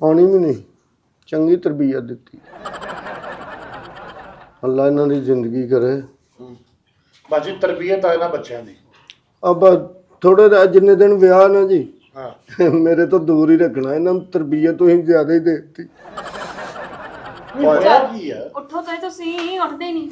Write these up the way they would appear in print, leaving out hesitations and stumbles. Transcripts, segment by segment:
ਆਉਣੀ ਵੀ ਨਹੀਂ, ਚੰਗੀ ਤਰਬੀਅਤ ਦਿੱਤੀ। ਅੱਲਾ ਇਹਨਾਂ ਦੀ ਜ਼ਿੰਦਗੀ ਕਰੇ। ਬਾਜੀ ਤਰਬੀਅਤ ਆ ਇਹਨਾਂ ਬੱਚਿਆਂ ਦੀ। अब थोड़े जिन्ने दिन विआह ना जी हाँ मेरे तो दूर ही रखना, इन्हों तरबीयत तुसीं ज्यादा ही देती। होया की है? ਉੱਠੋ ਤਾਂ ਤੁਸੀਂ ਉੱਠਦੇ ਹੀ ਨਹੀਂ।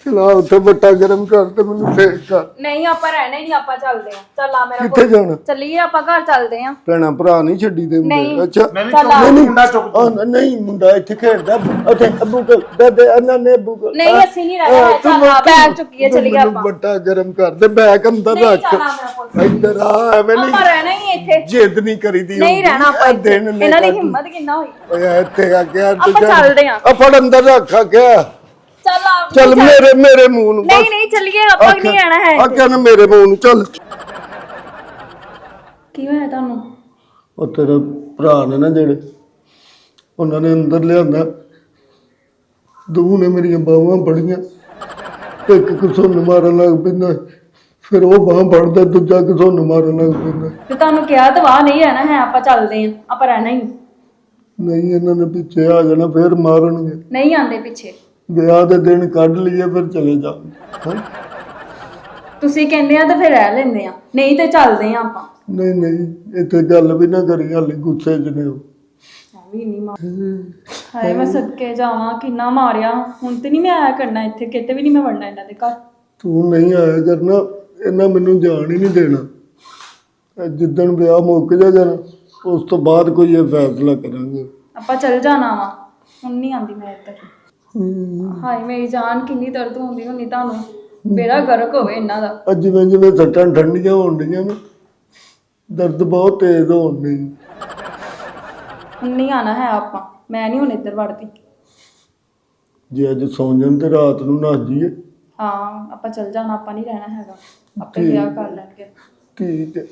चला उत्थे बट्टा गर्म कर ते मैनूं फेक कर। ਨਹੀਂ ਆਪਾਂ ਰਹਿਣਾ ਹੀ ਨਹੀਂ, ਆਪਾਂ ਚੱਲਦੇ ਆ। ਚੱਲ ਆ ਮੇਰਾ कित्थे जाना? ਚੱਲੀਏ ਆਪਾਂ ਘਰ ਚੱਲਦੇ ਆ। भैणा भरा नहीं छड्डी दे नहीं। हुंदे। अच्छा मैं भी चल आ। चुप मुंडा चुप नहीं मुंडा इत्थे खेडदा उत्थे अब्बू को दे अन्ना ने अब्बू को ਨਹੀਂ ਅਸੀਂ ਨਹੀਂ ਰਹਿਣਾ ਹੈ। ਚੱਲ ਆ ਬੈਗ ਚੁੱਕੀਏ ਚੱਲੀਏ मैनूं ਆਪਾਂ। बट्टा गर्म कर दे, बैग अंदर ਨਹੀਂ रख। ਚੱਲ ਆ ਮੇਰਾ ਪੁੱਤ। इधर आ एवें ਆਪਾਂ नहीं ਰਹਿਣਾ ਹੀ ਇੱਥੇ। जिद नहीं करी दी ਨਹੀਂ ਰਹਿਣਾ ਆਪਾਂ हुंदी। ਇੱਥੇ। दिन ने ਇਹਨਾਂ ਦੀ कट- ਹਿੰਮਤ ਕਿੰਨਾ ਹੋਈ। ओए इत्थे आ गया ਆਪਾਂ ਚੱਲਦੇ ਆ। फड़ अंदर रख आ गया। ਚੱਲ ਆ। चल मेरे मुंह नूं ਨਹੀਂ ਨਹੀਂ ਚੱਲੀਏ, ਆਪਾਂ ਨਹੀਂ ਰਹਿਣਾ ਹੈ। आख्या ना मेरे मुंह नूं चल। ਕੀ ਹੋਇਆ ਤੁਹਾਨੂੰ? ਉਹ ਤੇਰੇ ਭਰਾ ਨੇ ਨਾ ਜਿਹੜੇ ਉਹਨਾਂ ਨੇ ਅੰਦਰ ਲਿਆਂਦਾ, ਦੋ ਨੇ ਮੇਰੀਆਂ ਬਾਹਾਂ ਫੜੀਆਂ, ਇੱਕ ਘਸੁੰਨ ਮਾਰਨ ਲੱਗ ਪੈਂਦਾ, ਫਿਰ ਉਹ ਬਾਂਹ ਫੜਦਾ, ਦੂਜਾ ਘਸੁੰਨ ਮਾਰਨ ਲੱਗ ਪੈਂਦਾ। ਤੇ ਤੁਹਾਨੂੰ ਕਿਹਾ ਤਾਂ ਵਾਹ ਨਹੀਂ ਰਹਿਣਾ ਹੈ, ਆਪਾਂ ਚੱਲਦੇ ਆ। ਆਪਾਂ ਰਹਿਣਾ ਹੀ ਨਹੀਂ ਇਹਨਾਂ ਨੇ ਪਿੱਛੇ ਆ ਜਾਣਾ, ਫਿਰ ਮਾਰਨਗੇ। ਨਹੀਂ ਆਂਦੇ ਪਿੱਛੇ। ਵਿਆਹ ਦੇ ਦਿਨ ਕੱਢ ਲਈਏ ਫਿਰ ਚਲੇ ਜਾਵਾਂਗੇ। ਹੈਂ? ਤੁਸੀਂ ਕਹਿੰਦੇ ਆ ਤਾਂ ਫਿਰ ਰਹਿ ਲੈਂਦੇ ਆ, ਨਹੀਂ ਤੇ ਚੱਲਦੇ ਆ ਆਪਾਂ। ਨਹੀਂ ਨਹੀਂ ਇੱਥੇ ਗੱਲ ਵੀ ਨਾ ਕਰੀ, ਹਾਲੇ ਗੁੱਸੇ 'ਚ ਨੇ ਉਹ। ਵੀ ਨਹੀਂ ਮਾਰ। ਹਾਏ ਮੈਂ ਸਦਕੇ ਜਾਵਾਂ, ਕਿੰਨਾ ਮਾਰਿਆ। ਹੁਣ ਤੇ ਨਹੀਂ ਮੈਂ ਆਇਆ ਕਰਨਾ ਇੱਥੇ, ਕਿਤੇ ਵੀ ਨਹੀਂ ਮੈਂ ਵੜਨਾ ਇਹਨਾਂ ਦੇ ਘਰ। ਤੂੰ ਨਹੀਂ ਆਇਆ ਕਰਨਾ, ਇਹਨਾਂ ਮੈਨੂੰ ਜਾਣ ਹੀ ਨਹੀਂ ਦੇਣਾ। ਜਿੱਦਣ ਵਿਆਹ ਮੁੱਕ ਜਾਣਾ ਉਸ ਤੋਂ ਬਾਅਦ ਕੋਈ ਇਹ ਫੈਸਲਾ ਕਰਾਂਗੇ। ਆਪਾਂ ਚੱਲ ਜਾਣਾ ਵਾ, ਹੁਣ ਨਹੀਂ ਆਂਦੀ ਮੈਂ ਇੱਧਰ। ਹਾਏ ਮੇਰੀ ਜਾਨ ਕਿੰਨੀ ਦਰਦ ਹੁੰਦੀ ਹੋਣੀ ਤੁਹਾਨੂੰ, ਬੇੜਾ ਗਰਕ ਹੋਵੇ ਇਹਨਾਂ ਦਾ। ਅੱਜ ਜਿਵੇਂ ਜਿਵੇਂ ਸੱਟਾਂ ਠੰਡੀਆਂ ਹੋਣ ਡੀਆਂ ਨਾ, ਦਰਦ ਬਹੁਤ ਤੇਜ਼ ਹੋਣ ਡਈ। ਹੁਣ ਨਹੀਂ ਆਣਾ ਹੈ ਆਪਾਂ, ਮੈਂ ਨਹੀਂ ਹੁਣ ਇੱਧਰ ਵੜਦੀ। ਜੇ ਅੱਜ ਸੌਂ ਜਾਣ ਤੇ ਰਾਤ ਨੂੰ ਨੱਸ ਜਾਈਏ। ਹਾਂ ਆਪਾਂ ਚੱਲ ਜਾਣਾ, ਆਪਾਂ ਨਹੀਂ ਰਹਿਣਾ ਹੈਗਾ, ਆਪੇ ਵਿਆਹ ਕਰ ਲੈਣਗੇ। ਠੀਕ ਹੈ।